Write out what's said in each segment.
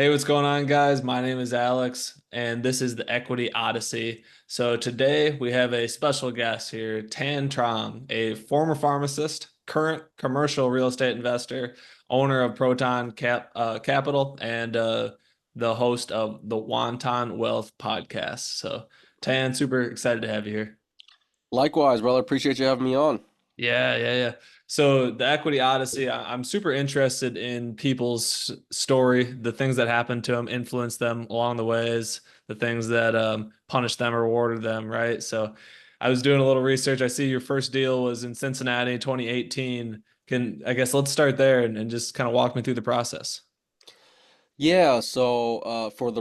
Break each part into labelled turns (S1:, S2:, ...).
S1: Hey, what's going on, guys? My name is Alex, and this is the Equity Odyssey. So today we have a special guest here, Tanh Truong, a former pharmacist, current commercial real estate investor, owner of Capital, and the host of the Wonton Wealth podcast. So, Tan, super excited to have you here.
S2: Likewise, brother. Appreciate you having me on.
S1: Yeah. So the Equity Odyssey, I'm super interested in people's story, the things that happened to them, influenced them along the ways, the things that punished them or rewarded them, right? So I was doing a little research. I see your first deal was in Cincinnati in 2018. I guess let's start there and just kind of walk me through the process.
S2: Yeah, so for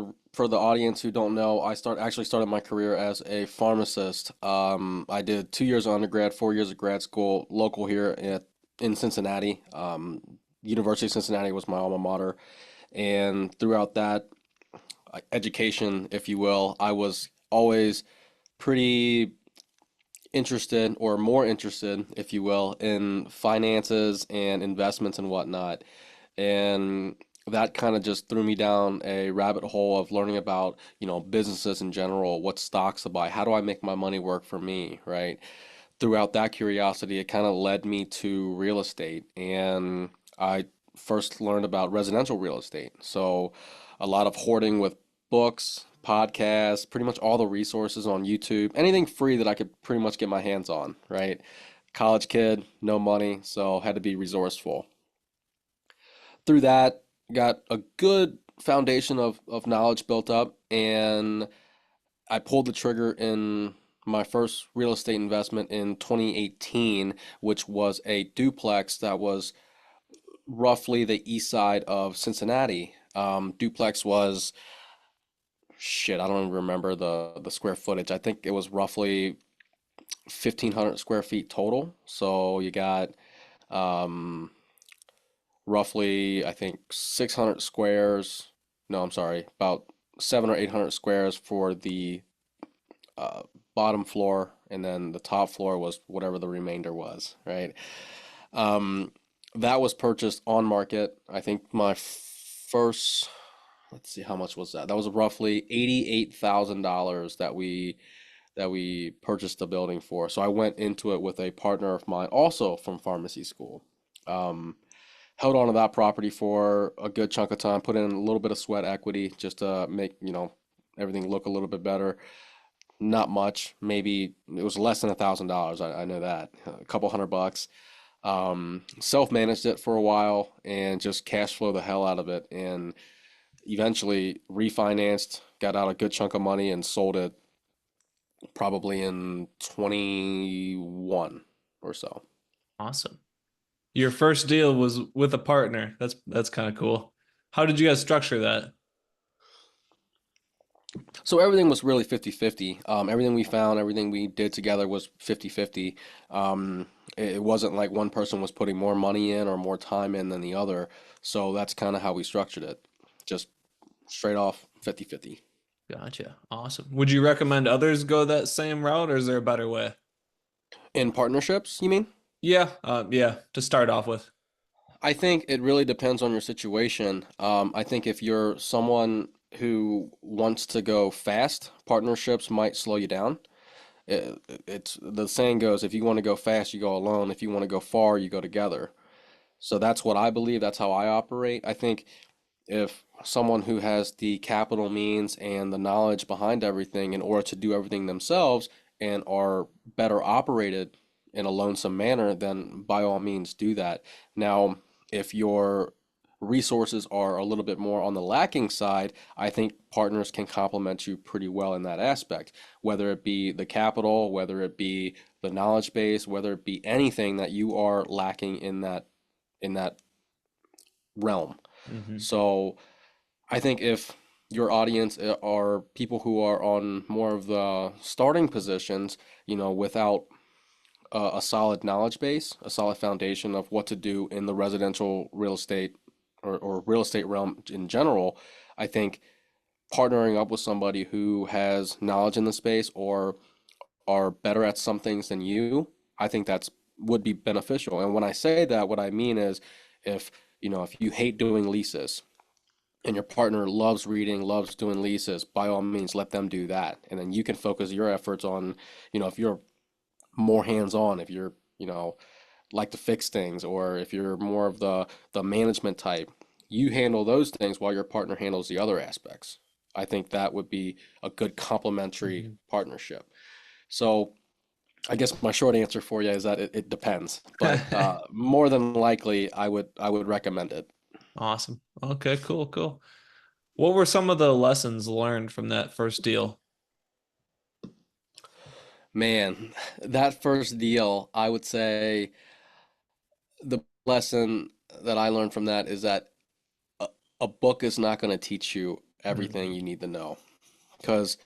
S2: the audience who don't know, actually started my career as a pharmacist. I did 2 years of undergrad, 4 years of grad school, local here in Cincinnati. University of Cincinnati was my alma mater, and throughout that education, if you will, I was always pretty interested, or more interested, if you will, in finances and investments and whatnot. And that kind of just threw me down a rabbit hole of learning about, businesses in general, what stocks to buy, how do I make my money work for me, right? Throughout that curiosity, it kind of led me to real estate, and I first learned about residential real estate. So a lot of hoarding with books, podcasts, pretty much all the resources on YouTube, anything free that I could pretty much get my hands on, right? College kid, no money, so had to be resourceful. Through that, got a good foundation of knowledge built up, and I pulled the trigger in my first real estate investment in 2018, which was a duplex that was roughly the east side of Cincinnati. Duplex was shit, I don't even remember the square footage. I think it was roughly 1,500 square feet total. So you got um, roughly, I think, 600 squares. No, I'm sorry, about 700 or 800 squares for the uh, bottom floor, and then the top floor was whatever the remainder was, right? Um, that was purchased on market. I think my first, let's see, how much was that? That was roughly $88,000 that we purchased the building for. So I went into it with a partner of mine, also from pharmacy school. Um, Held on to that property for a good chunk of time, put in a little bit of sweat equity just to make, everything look a little bit better. Not much, maybe it was less than $1,000. I know that, a couple $100. Self-managed it for a while and just cash flow the hell out of it, and eventually refinanced, got out a good chunk of money, and sold it probably in 21 or so.
S1: Awesome. Your first deal was with a partner. That's kind of cool. How did you guys structure that?
S2: So everything was really 50-50. Everything we found, everything we did together was 50-50. It wasn't like one person was putting more money in or more time in than the other. So that's kind of how we structured it. Just straight off 50-50.
S1: Gotcha. Awesome. Would you recommend others go that same route, or is there a better way?
S2: In partnerships, you mean?
S1: Yeah, to start off with.
S2: I think it really depends on your situation. I think if you're someone who wants to go fast, partnerships might slow you down. It's the saying goes, if you want to go fast, you go alone. If you want to go far, you go together. So that's what I believe. That's how I operate. I think if someone who has the capital means and the knowledge behind everything in order to do everything themselves and are better operated in a lonesome manner, then by all means do that. Now, if your resources are a little bit more on the lacking side, I think partners can complement you pretty well in that aspect, whether it be the capital, whether it be the knowledge base, whether it be anything that you are lacking in that realm.
S1: Hmm.
S2: So I think if your audience are people who are on more of the starting positions, without a solid knowledge base, a solid foundation of what to do in the residential real estate or real estate realm in general, I think partnering up with somebody who has knowledge in the space or are better at some things than you, I think that's would be beneficial. And when I say that, what I mean is if if you hate doing leases, and your partner loves reading, loves doing leases, by all means, let them do that. And then you can focus your efforts on, if you're more hands-on, if you're, like to fix things, or if you're more of the management type, you handle those things while your partner handles the other aspects. I think that would be a good complementary
S1: Mhm.
S2: partnership. So I guess my short answer for you is that it depends, but more than likely, I would recommend it.
S1: Awesome. Okay, cool, cool. What were some of the lessons learned from that first deal?
S2: Man, that first deal, I would say the lesson that I learned from that is that a, a book is not going to teach you everything
S1: Mhm.
S2: you need to know. Because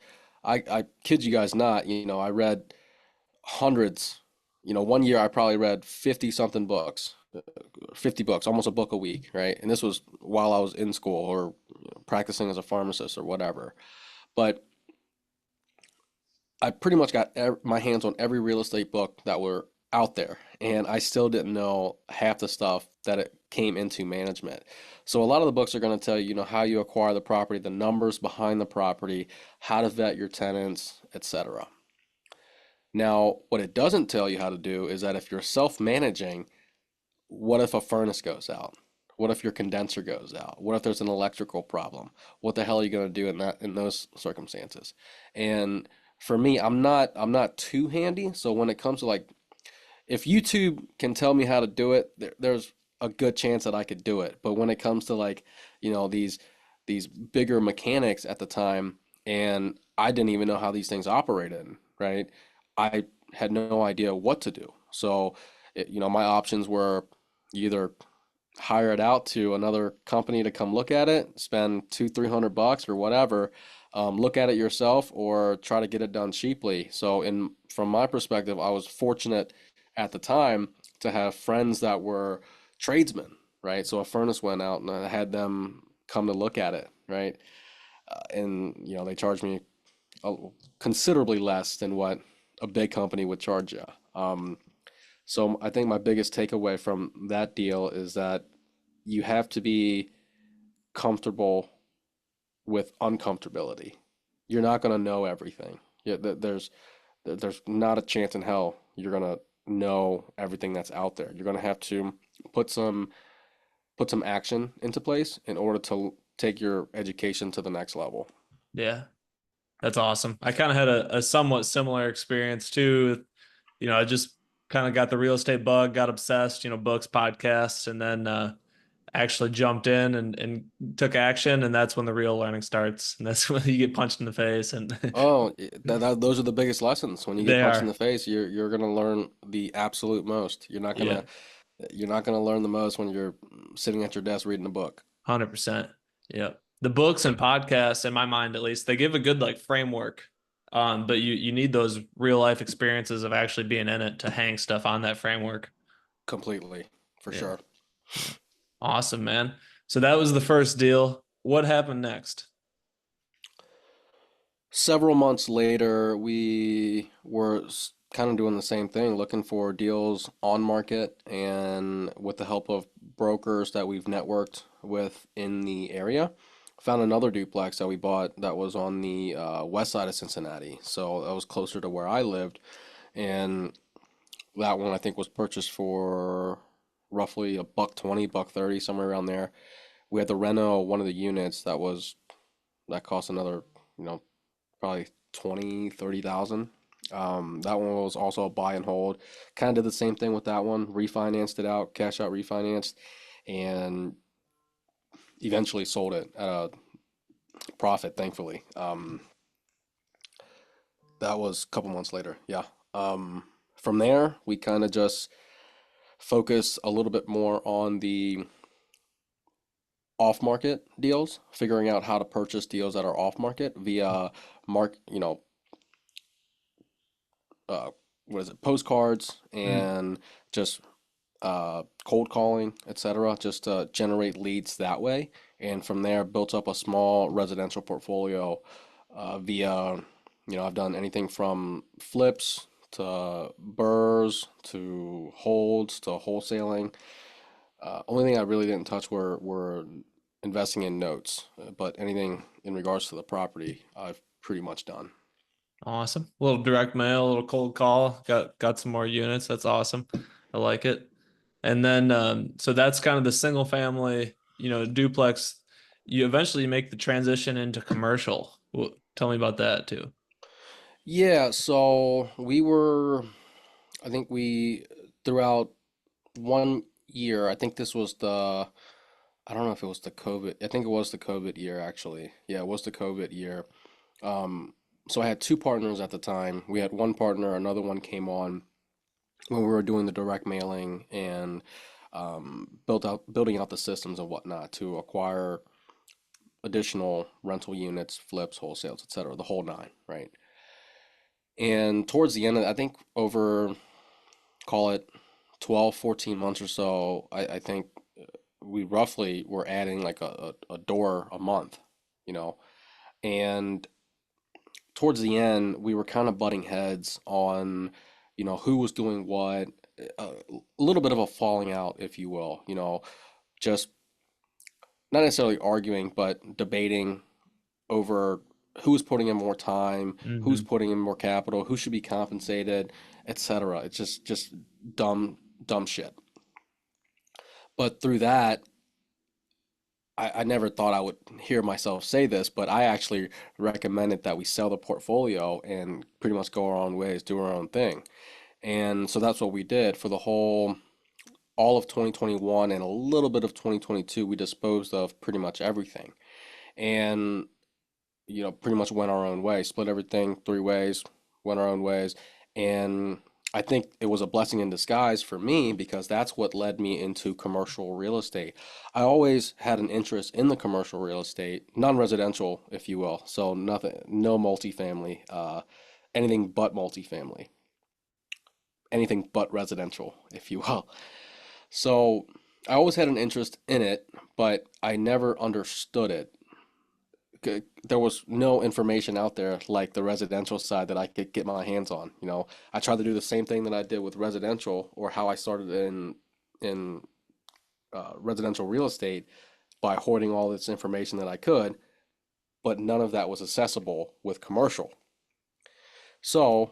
S2: I kid you guys not, I read hundreds. One year I probably read 50 something books, 50 books, almost a book a week, right? And this was while I was in school or practicing as a pharmacist or whatever. But I pretty much got my hands on every real estate book that were out there, and I still didn't know half the stuff that it came into management. So a lot of the books are going to tell you, how you acquire the property, the numbers behind the property, how to vet your tenants, etc. Now, what it doesn't tell you how to do is that if you're self-managing, what if a furnace goes out? What if your condenser goes out? What if there's an electrical problem? What the hell are you going to do in those circumstances? And for me, I'm not too handy. So when it comes to like, if YouTube can tell me how to do it, there's a good chance that I could do it. But when it comes to like, these bigger mechanics at the time, and I didn't even know how these things operated, right? I had no idea what to do. So, my options were either hire it out to another company to come look at it, spend 200-300 bucks or whatever, look at it yourself, or try to get it done cheaply. So, from my perspective, I was fortunate at the time to have friends that were tradesmen, right? So a furnace went out, and I had them come to look at it, right? And they charged me a, considerably less than what a big company would charge you. So I think my biggest takeaway from that deal is that you have to be comfortable with uncomfortability. You're not going to know everything. Yeah, there's not a chance in hell you're going to know everything that's out there. You're going to have to put some put some action into place in order to take your education to the next level.
S1: Yeah, that's awesome. I kind of had a somewhat similar experience too. I just kind of got the real estate bug, got obsessed, books, podcasts, and then actually jumped in and took action. And that's when the real learning starts. And that's when you get punched in the face. And
S2: Oh, those are the biggest lessons. When you get
S1: they
S2: punched in
S1: are,
S2: the face, you're gonna learn the absolute most.
S1: yeah,
S2: You're not gonna learn the most when you're sitting at your desk reading a book.
S1: 100%. Yeah. The books and podcasts, in my mind at least, they give a good like framework. But you need those real life experiences of actually being in it to hang stuff on that framework.
S2: Completely, for
S1: Yeah.
S2: sure.
S1: Yeah. Awesome, man. So that was the first deal. What happened next?
S2: Several months later, we were kind of doing the same thing, looking for deals on market, and with the help of brokers that we've networked with in the area, found another duplex that we bought that was on the west side of Cincinnati. So that was closer to where I lived, and that one I think was purchased for roughly a buck 20, buck 30, somewhere around there. We had the reno one of the units that cost another, you know, probably 20, 30,000. That one was also a buy and hold. Kind of did the same thing with that one. Refinanced it out, cash out refinanced, and eventually sold it at a profit, thankfully. That was a couple months later. Yeah. From there, we kind of just focus a little bit more on the off market deals, figuring out how to purchase deals that are off market via mark, uh, what is it, postcards
S1: Mm,
S2: and just cold calling, etc., just to generate leads that way. And from there, built up a small residential portfolio via, I've done anything from flips to burrs to holds to wholesaling. Only thing I really didn't touch were investing in notes, but anything in regards to the property, I've pretty much done.
S1: Awesome. A little direct mail, a little cold call. Got some more units. That's awesome. I like it. And then so that's kind of the single family, duplex. You eventually make the transition into commercial. Tell me about that too.
S2: Yeah, so I think throughout 1 year, I think this was I don't know if it was the COVID, I think it was the COVID year actually. Yeah, it was the COVID year. Um, so I had two partners at the time. We had one partner, another one came on when we were doing the direct mailing and building out the systems and whatnot to acquire additional rental units, flips, wholesales, etc., the whole nine, right? And towards the end, I think over, call it 12, 14 months or so, I think we roughly were adding like a door a month, you know. And towards the end, we were kind of butting heads on, who was doing what, a little bit of a falling out, if you will, just not necessarily arguing, but debating over who's putting in more time, who's
S1: Hmm.
S2: putting in more capital, who should be compensated, etc. It's just dumb, dumb shit. But through that, I never thought I would hear myself say this, but I actually recommended that we sell the portfolio and pretty much go our own ways, do our own thing. And so that's what we did for the all of 2021 and a little bit of 2022. We disposed of pretty much everything. And pretty much went our own way, split everything three ways, went our own ways. And I think it was a blessing in disguise for me because that's what led me into commercial real estate. I always had an interest in the commercial real estate, non-residential, if you will. So nothing, no multifamily, anything but multifamily, anything but residential, if you will. So I always had an interest in it, but I never understood it. There was no information out there like the residential side that I could get my hands on. I tried to do the same thing that I did with residential or how I started in residential real estate by hoarding all this information that I could, but none of that was accessible with commercial. So,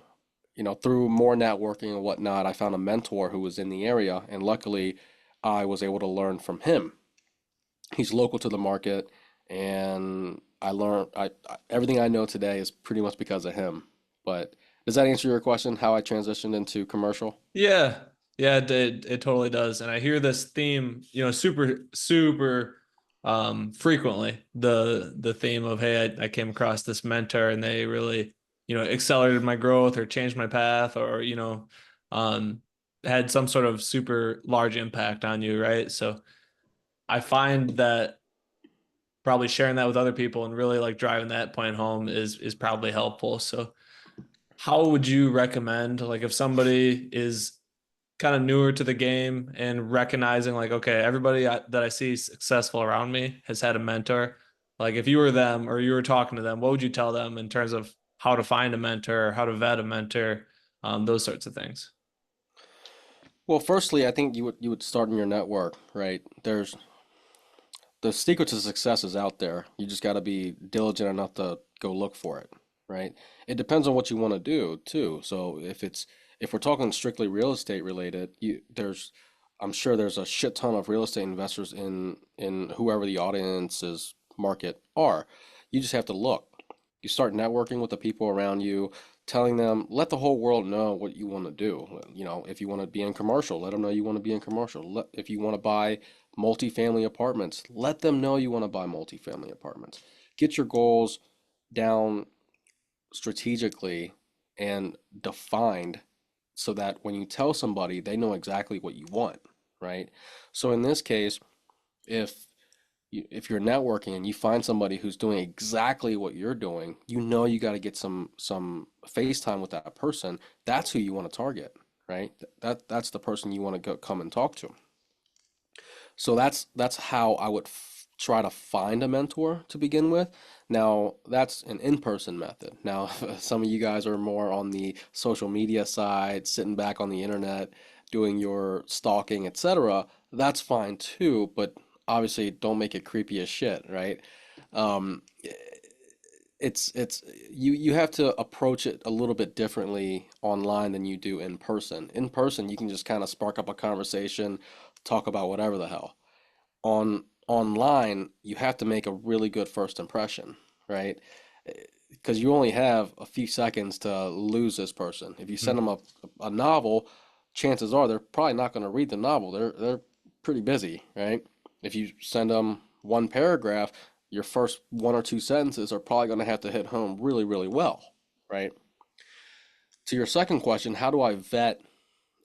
S2: through more networking and whatnot, I found a mentor who was in the area, and luckily, I was able to learn from him. He's local to the market, and I learned everything I know today is pretty much because of him. But does that answer your question, how I transitioned into commercial?
S1: Yeah, yeah, it totally does. And I hear this theme, super, super frequently. The theme of, hey, I came across this mentor and they really, accelerated my growth or changed my path or, um had some sort of super large impact on you, right? So I find that probably sharing that with other people and really like driving that point home is probably helpful. So how would you recommend, like, if somebody is kind of newer to the game and recognizing like, okay, everybody that I see successful around me has had a mentor. Like if you were them or you were talking to them, what would you tell them in terms of how to find a mentor, how to vet a mentor, those sorts of things?
S2: Well, firstly, I think you would start in your network, right? The secret to success is out there. You just got to be diligent enough to go look for it, right? It depends on what you want to do too. So if we're talking strictly real estate related, I'm sure there's a shit ton of real estate investors in whoever the audience's market are. You just have to look. You start networking with the people around you, telling them, let the whole world know what you want to do. If you want to be in commercial, let them know you want to be in commercial. If you want to buy multifamily apartments, let them know you want to buy multifamily apartments. Get your goals down strategically and defined so that when you tell somebody, they know exactly what you want, right? So in this case, if if you're networking and you find somebody who's doing exactly what you're doing, you got to get some FaceTime with that person. That's who you want to target, right? That's the person you want to go come and talk to. So that's how I would try to find a mentor to begin with. Now, that's an in-person method. Now, some of you guys are more on the social media side, sitting back on the internet, doing your stalking, etc. That's fine too, but obviously don't make it creepy as shit, right? Um, it's you have to approach it a little bit differently online than you do in person. In person, you can just kind of spark up a conversation, talk about whatever the hell. Online, you have to make a really good first impression, right? Because you only have a few seconds to lose this person. If you send them
S1: Mhm.
S2: a novel, chances are they're probably not going to read the novel. They're pretty busy, right? If you send them one paragraph, your first one or two sentences are probably going to have to hit home really, really well, right? To your second question, how do I vet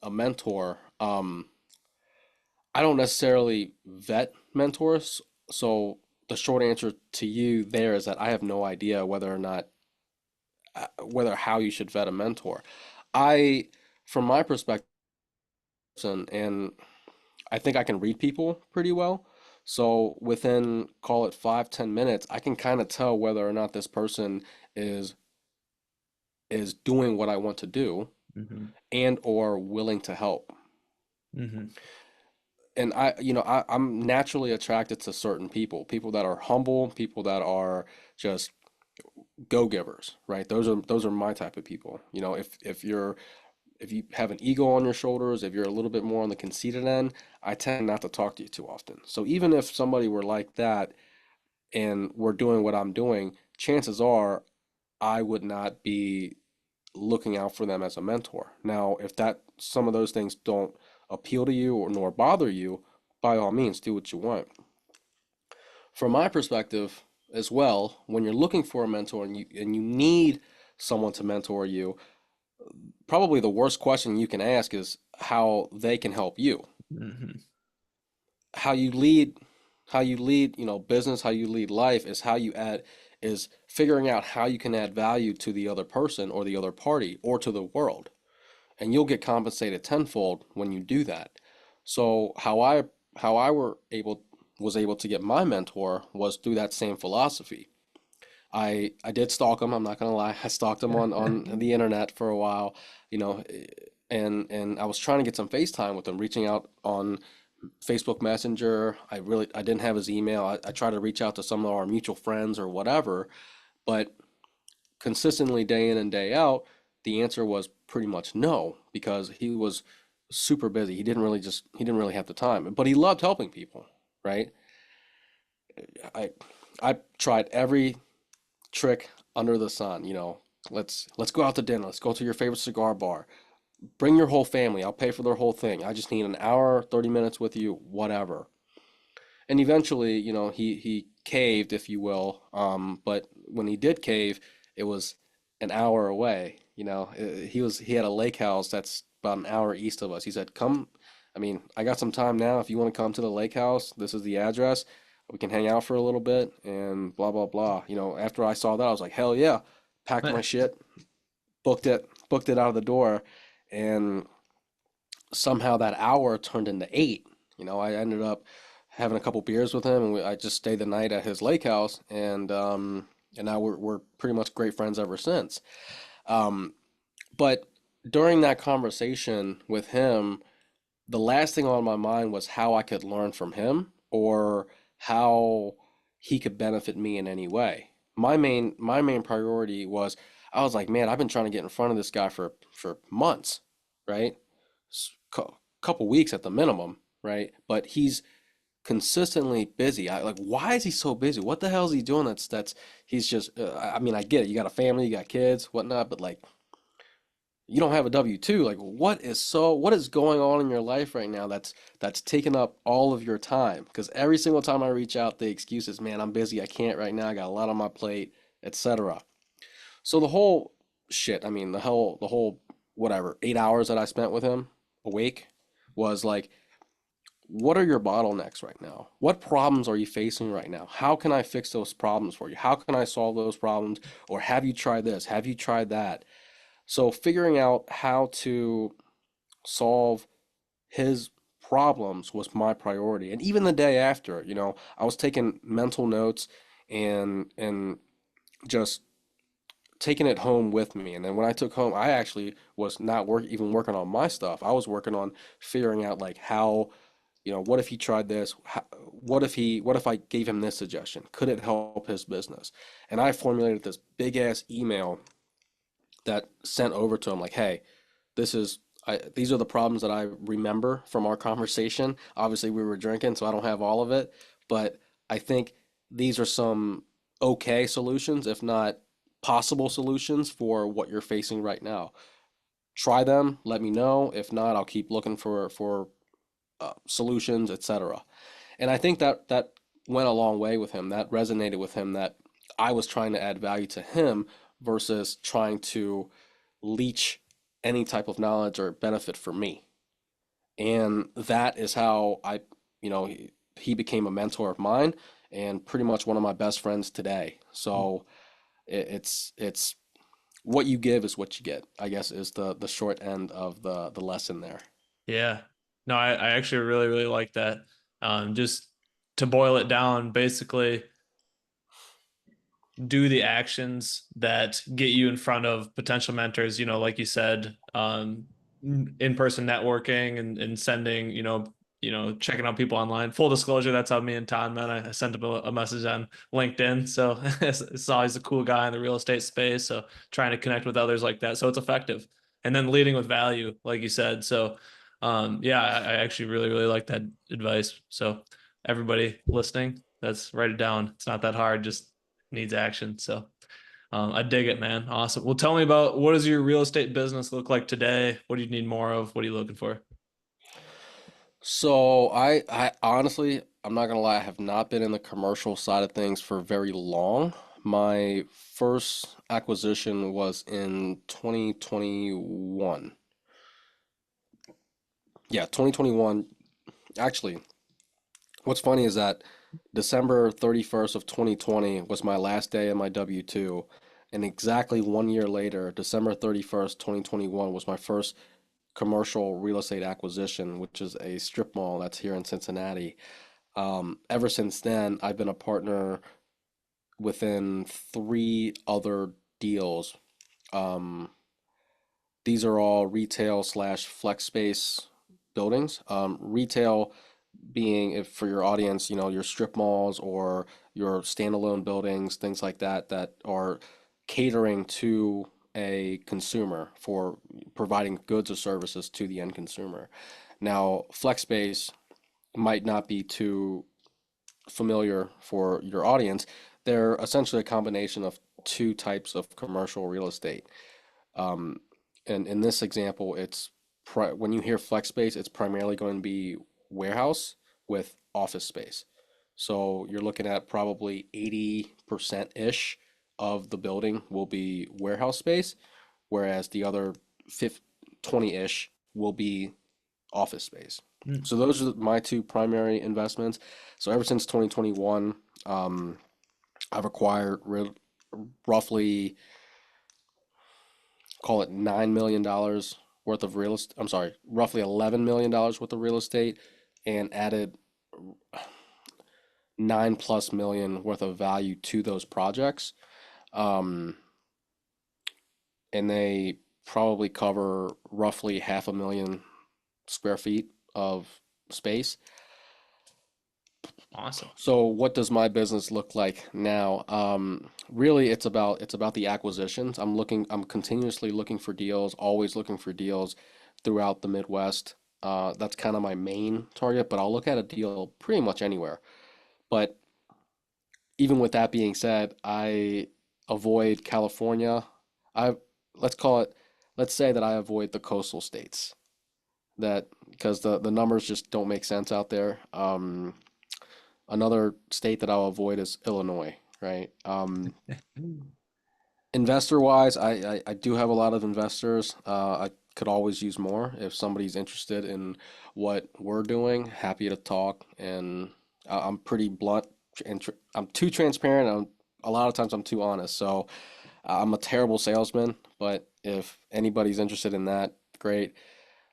S2: a mentor? I don't necessarily vet mentors, so the short answer to you there is that I have no idea whether or not whether how you should vet a mentor. I, from my perspective, and I think I can read people pretty well. So within, call it 5, 10 minutes, I can kind of tell whether or not this person is is doing what I want to do
S1: Mhm.
S2: and or willing to help.
S1: Mhm.
S2: And I'm naturally attracted to certain people, people that are humble, people that are just go-givers, right? Those are my type of people. If you have an ego on your shoulders, if you're a little bit more on the conceited end, I tend not to talk to you too often. So even if somebody were like that and we're doing what I'm doing, chances are I would not be looking out for them as a mentor. Now, if that some of those things don't appeal to you or nor bother you, by all means, do what you want. From my perspective as well, when you're looking for a mentor and you need someone to mentor you, probably the worst question you can ask is how they can help you.
S1: Mhm.
S2: How you lead how you lead, business, how you lead life is figuring out how you can add value to the other person or the other party or to the world. And you'll get compensated tenfold when you do that. So how I was able to get my mentor was through that same philosophy. I did stalk him. I'm not gonna lie. I stalked him on the internet for a while, you know, and I was trying to get some FaceTime with him, reaching out on Facebook Messenger. I didn't have his email. I tried to reach out to some of our mutual friends or whatever, but consistently day in and day out, the answer was pretty much no because he was super busy. He didn't really have the time, but he loved helping people, right? I I tried every trick under the sun, let's go out to dinner. Let's go to your favorite cigar bar. Bring your whole family. I'll pay for their whole thing. I just need an hour, 30 minutes with you, whatever. And eventually, he caved, if you will. But when he did cave, it was an hour away. He had a lake house that's about an hour east of us. He said, "Come, I mean, I got some time now. If you want to come to the lake house, this is the address. We can hang out for a little bit and blah blah blah." After I saw that, I was like, "Hell yeah!" Packed my shit, booked it out of the door, and somehow that hour turned into 8. I ended up having a couple beers with him, and I just stayed the night at his lake house, and now we're pretty much great friends ever since. Um, but during that conversation with him, the last thing on my mind was how I could learn from him or how he could benefit me in any way. My main priority was I was like, man, I've been trying to get in front of this guy for months, right? Couple weeks at the minimum, right? But he's consistently busy. Like, why is he so busy? What the hell is he doing? That's he's just. I mean, I get it. You got a family, you got kids, whatnot, but like, you don't have a W-2. Like, what is going on in your life right now that's taking up all of your time? Because every single time I reach out, the excuse is, man, I'm busy. I can't right now. I got a lot on my plate, etc. So the whole shit, I mean, the whole whatever, 8 hours that I spent with him awake was like, what are your bottlenecks right now? What problems are you facing right now? How can I fix those problems for you? How can I solve those problems? Or have you tried this? Have you tried that? So figuring out how to solve his problems was my priority. And even the day after, I was taking mental notes and just taking it home with me. And then when I took home, I actually was not even working on my stuff. I was working on figuring out like how what if he tried this? What if I gave him this suggestion? Could it help his business? And I formulated this big ass email that sent over to him like, hey, these are the problems that I remember from our conversation. Obviously, we were drinking, so I don't have all of it, but I think these are some okay solutions, if not possible solutions for what you're facing right now. Try them, let me know. If not, I'll keep looking for solutions, etc. And I think that went a long way with him. That resonated with him that I was trying to add value to him versus trying to leech any type of knowledge or benefit for me. And that is how he became a mentor of mine and pretty much one of my best friends today. So it's what you give is what you get, I guess is the short end of the lesson there.
S1: Yeah. No, I actually really, really like that. Just to boil it down, basically do the actions that get you in front of potential mentors, like you said, in-person networking and sending, checking out people online. Full disclosure, that's how me and Todd met. I sent him a message on LinkedIn. So it's always a cool guy in the real estate space. So trying to connect with others like that. So it's effective. And then leading with value, like you said. So yeah, I actually really, really like that advice. So everybody listening, that's write it down. It's not that hard. Just needs action. So I dig it, man. Awesome. Well, tell me about what does your real estate business look like today? What do you need more of? What are you looking for?
S2: So I honestly, I'm not gonna lie, I have not been in the commercial side of things for very long. My first acquisition was in 2021. Yeah, 2021. Actually, what's funny is that December 31st of 2020 was my last day in my W-2, and exactly 1 year later, December 31st, 2021 was my first commercial real estate acquisition, which is a strip mall that's here in Cincinnati. Ever since then, I've been a partner within three other deals. Um, these are all retail slash flex space buildings. Retail being, if for your audience, your strip malls or your standalone buildings, things like that, that are catering to a consumer for providing goods or services to the end consumer. Now, flex space might not be too familiar for your audience. They're essentially a combination of two types of commercial real estate. Um, and in this example, when you hear flex space, it's primarily going to be warehouse with office space. So you're looking at probably 80% ish of the building will be warehouse space, whereas the other 20 ish will be office space.
S1: Mm,
S2: So those are my two primary investments. So ever since 2021, um, I've acquired roughly, call it $9 million worth of real estate. I'm sorry, roughly $11 million worth of real estate, and added 9+ million worth of value to those projects. Um, and they probably cover roughly 500,000 square feet of space.
S1: awesome.
S2: So what does my business look like now? Really, it's about the acquisitions. I'm continuously looking for deals, always looking for deals throughout the Midwest. That's kind of my main target, but I'll look at a deal pretty much anywhere. But even with that being said, I avoid California. I let's call it, let's say that I avoid the coastal states. That because the numbers just don't make sense out there. Another state that I'll avoid is Illinois, right? Investor wise, I do have a lot of investors. I could always use more. If somebody's interested in what we're doing, happy to talk. And I'm pretty blunt and I'm too transparent. A lot of times I'm too honest. So I'm a terrible salesman, but if anybody's interested in that, great.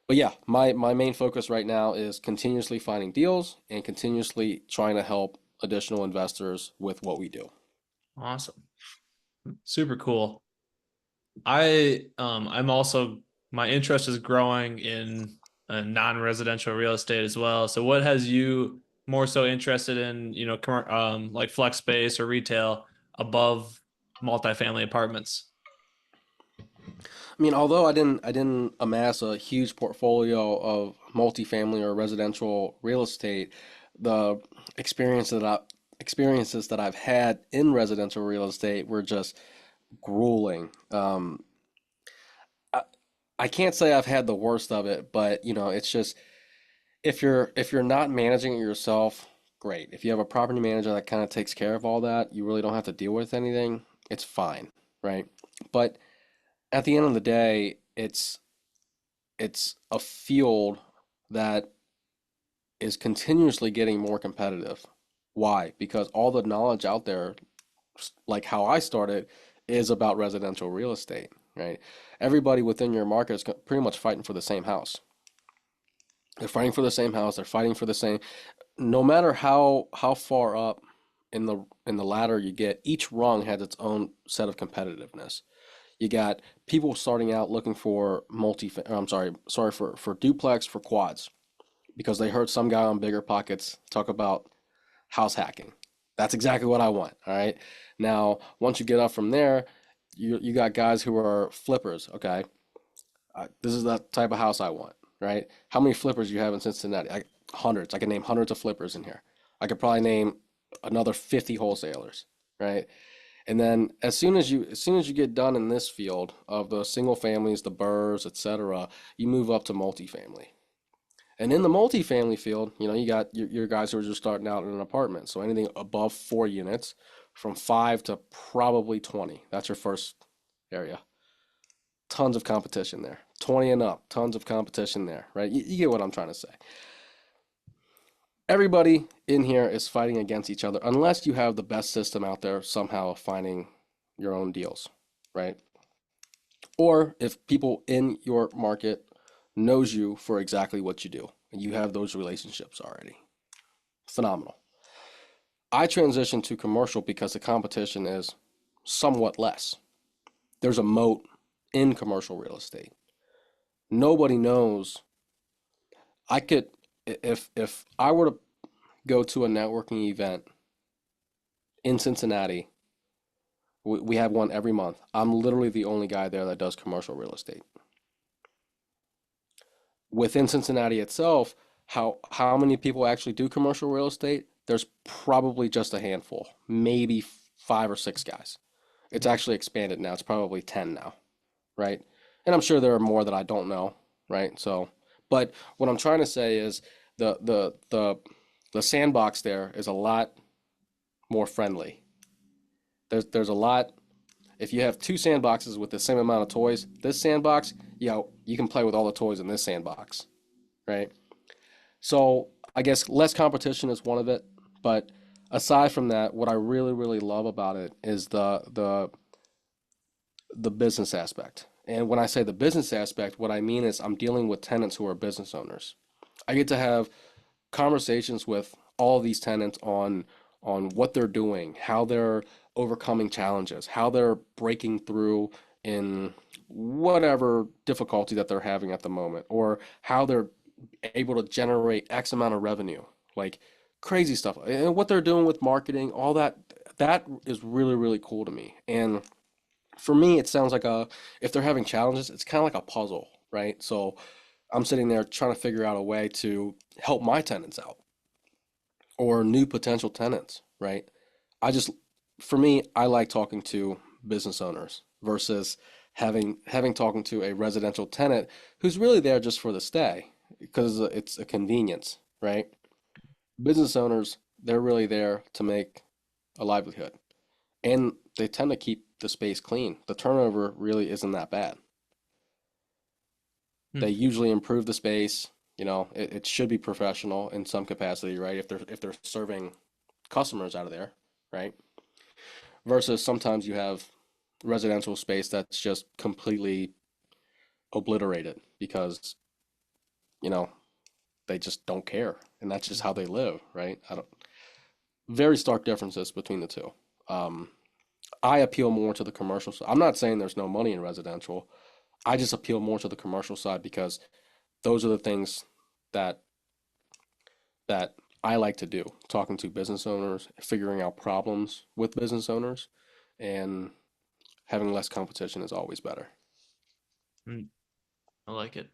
S2: But yeah, my main focus right now is continuously finding deals and continuously trying to help additional investors with what we do.
S1: Awesome. Super cool. I'm also my interest is growing in non-residential real estate as well. So what has you more so interested in, like flex space or retail above multifamily apartments?
S2: I mean, although I didn't amass a huge portfolio of multifamily or residential real estate, the experience that I experiences that I've had in residential real estate were just grueling. I, I can't say I've had the worst of it, but it's just if you're not managing it yourself, great. If you have a property manager that kind of takes care of all that, you really don't have to deal with anything. It's fine, right? But at the end of the day, it's a field that is continuously getting more competitive. Why? Because all the knowledge out there, like how I started, is about residential real estate, right? Everybody within your market is pretty much fighting for the same house. They're fighting for the same house. They're fighting for the same. No matter how far up in the ladder you get, each rung has its own set of competitiveness. You got people starting out looking for I'm sorry for duplex for quads because they heard some guy on Bigger Pockets talk about house hacking. That's exactly what I want. All right. Now, once you get up from there, you got guys who are flippers. Okay, this is the type of house I want. Right? How many flippers you have in Cincinnati? Hundreds. I can name hundreds of flippers in here. I could probably name another 50 wholesalers. Right? And then as soon as you get done in this field of the single families, the burrs, etc., you move up to multifamily. And in the multifamily field, you got your guys who are just starting out in an apartment. So anything above 4 units, from 5 to probably 20. That's your first area. Tons of competition there. 20 and up, tons of competition there, right? You get what I'm trying to say. Everybody in here is fighting against each other unless you have the best system out there somehow of finding your own deals, right? Or if people in your market knows you for exactly what you do and you have those relationships already. Phenomenal. I transitioned to commercial because the competition is somewhat less. There's a moat in commercial real estate. Nobody knows. I could if I were to go to a networking event in Cincinnati, we have one every month. I'm literally the only guy there that does commercial real estate. Within Cincinnati itself, how many people actually do commercial real estate? There's probably just a handful, maybe 5 or 6 guys. It's actually expanded now. It's probably 10 now, right? And I'm sure there are more that I don't know, right? So, but what I'm trying to say is the the the the sandbox there is a lot more friendly. There's a lot. If you have two sandboxes with the same amount of toys, this sandbox, you can play with all the toys in this sandbox, right? So I guess less competition is one of it, but aside from that, what I really, really love about it is the business aspect. And when I say the business aspect, what I mean is I'm dealing with tenants who are business owners. I get to have conversations with all of these tenants on what they're doing, how they're overcoming challenges, how they're breaking through in whatever difficulty that they're having at the moment, or how they're able to generate X amount of revenue, like crazy stuff, and what they're doing with marketing, all that. That is really, really cool to me. And for me, it sounds like if they're having challenges, it's kind of like a puzzle, right? So I'm sitting there trying to figure out a way to help my tenants out or new potential tenants, right? I just, for me, I like talking to business owners versus having talking to a residential tenant who's really there just for the stay because it's a convenience, right? Business owners, they're really there to make a livelihood, and they tend to keep the space clean. The turnover really isn't that bad. They
S1: Hmm.
S2: usually improve the space. It should be professional in some capacity, right? If they're serving customers out of there, right? Versus sometimes you have residential space that's just completely obliterated because, you know, they just don't care. And that's just how they live, right? I don't Very stark differences between the two. Um, I appeal more to the commercial side. I'm not saying there's no money in residential. I just appeal more to the commercial side because those are the things that that I like to do, talking to business owners, figuring out problems with business owners, and having less competition is always better.
S1: Mm, I like it.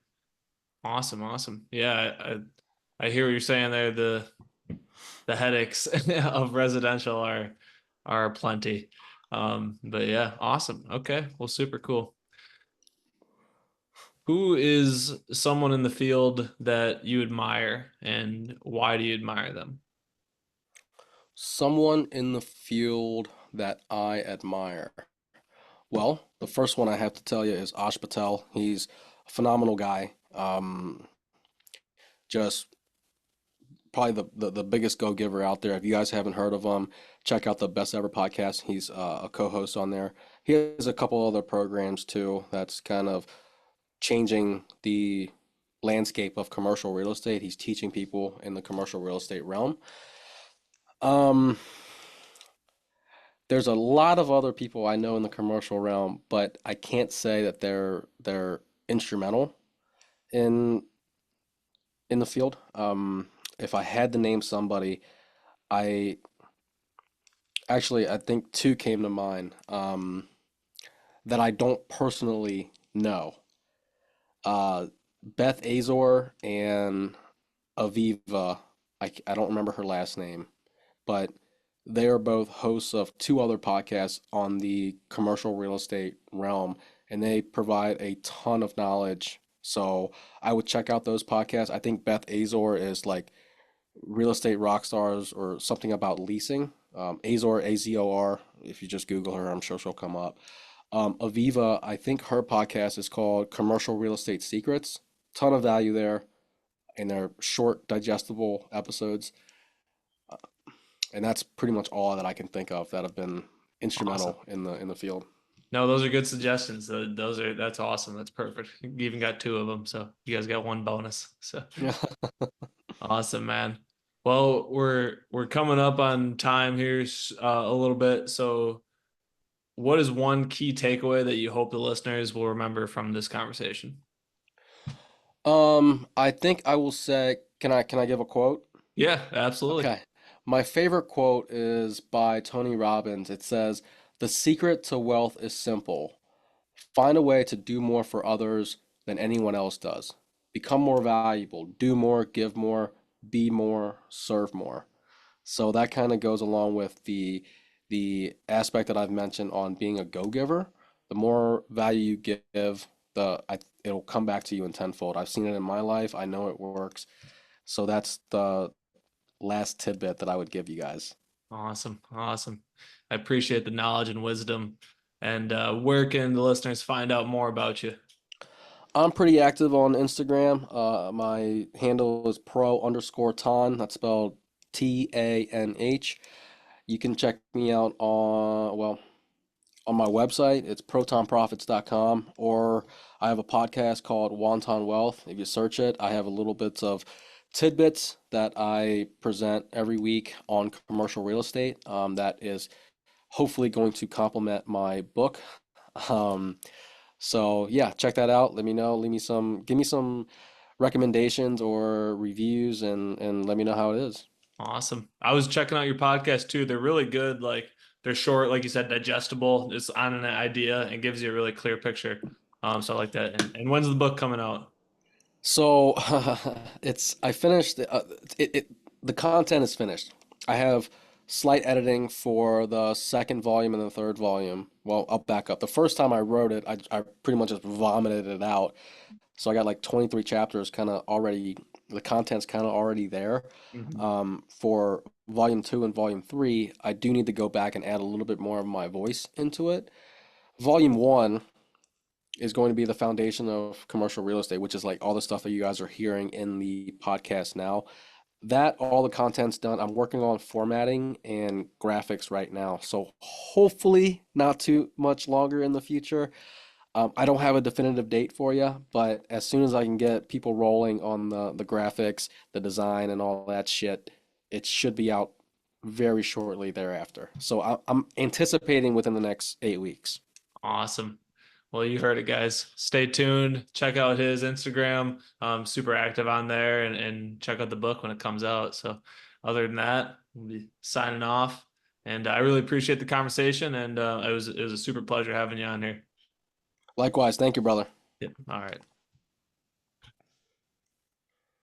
S1: Awesome, awesome. Yeah, I hear what you're saying there. The headaches of residential are plenty. But yeah, awesome. Okay, well, super cool. Who is someone in the field that you admire, and why do you admire them?
S2: Someone in the field that I admire. Well, the first one I have to tell you is Ash Patel. He's a phenomenal guy. Just probably the biggest go-giver out there. If you guys haven't heard of him, check out the Best Ever podcast. He's a co-host on there. He has a couple other programs too that's kind of changing the landscape of commercial real estate. He's teaching people in the commercial real estate realm. Um, there's a lot of other people I know in the commercial realm, but I can't say that they're instrumental in in the field. If I had to name somebody, I I think two came to mind that I don't personally know. Uh, Beth Azor and Aviva. I don't remember her last name, but they are both hosts of two other podcasts on the commercial real estate realm, and they provide a ton of knowledge. So I would check out those podcasts. I think Beth Azor is like real estate rock stars or something about leasing. Azor, Azor. If you just Google her, I'm sure she'll come up. Aviva, I think her podcast is called Commercial Real Estate Secrets. Ton of value there, and they're short, digestible episodes. And that's pretty much all that I can think of that have been
S1: Awesome.
S2: instrumental in the field.
S1: No, those are good suggestions. That's awesome. That's perfect. You even got two of them, so you guys got one bonus. So
S2: Yeah.
S1: awesome, man. Well, we're coming up on time here a little bit. So, what is one key takeaway that you hope the listeners will remember from this conversation?
S2: I think I will say, can I give a quote?
S1: Yeah, absolutely.
S2: Okay. My favorite quote is by Tony Robbins. It says, "The secret to wealth is simple. Find a way to do more for others than anyone else does. Become more valuable, do more, give more, be more, serve more." So that kind of goes along with the aspect that I've mentioned on being a go-giver. The more value you give, it'll come back to you in tenfold. I've seen it in my life. I know it works. So that's the last tidbit that I would give you guys.
S1: Awesome. Awesome. I appreciate the knowledge and wisdom. And where can the listeners find out more about you?
S2: I'm pretty active on Instagram. My handle is pro_tan. That's spelled TANH. You can check me out on my website. It's protonprofits.com, or I have a podcast called Wonton Wealth. If you search it, I have a little bits of tidbits that I present every week on commercial real estate. That is hopefully going to complement my book. Um, so yeah, check that out. Let me know. Give me some recommendations or reviews, and let me know how it is.
S1: Awesome. I was checking out your podcast too. They're really good. Like they're short, like you said, digestible. It's on an idea and gives you a really clear picture. So I like that. And when's the book coming out?
S2: So it's I finished the content is finished. I have slight editing for the second volume and the third volume. Well, I'll back up. The first time I wrote it, I pretty much just vomited it out. So I got like 23 chapters kind of already, the content's kind of already there.
S1: Mhm.
S2: For volume two and volume three, I do need to go back and add a little bit more of my voice into it. Volume one is going to be the foundation of commercial real estate, which is like all the stuff that you guys are hearing in the podcast now. That all the content's done. I'm working on formatting and graphics right now. So hopefully not too much longer in the future. I don't have a definitive date for you, but as soon as I can get people rolling on the graphics, the design, and all that shit, it should be out very shortly thereafter. So I'm anticipating within the next 8 weeks.
S1: Awesome. Well, you heard it, guys. Stay tuned. Check out his Instagram. Super active on there, and check out the book when it comes out. So, other than that, we'll be signing off. And I really appreciate the conversation, and it was a super pleasure having you on here.
S2: Likewise, thank you, brother.
S1: Yep. All right.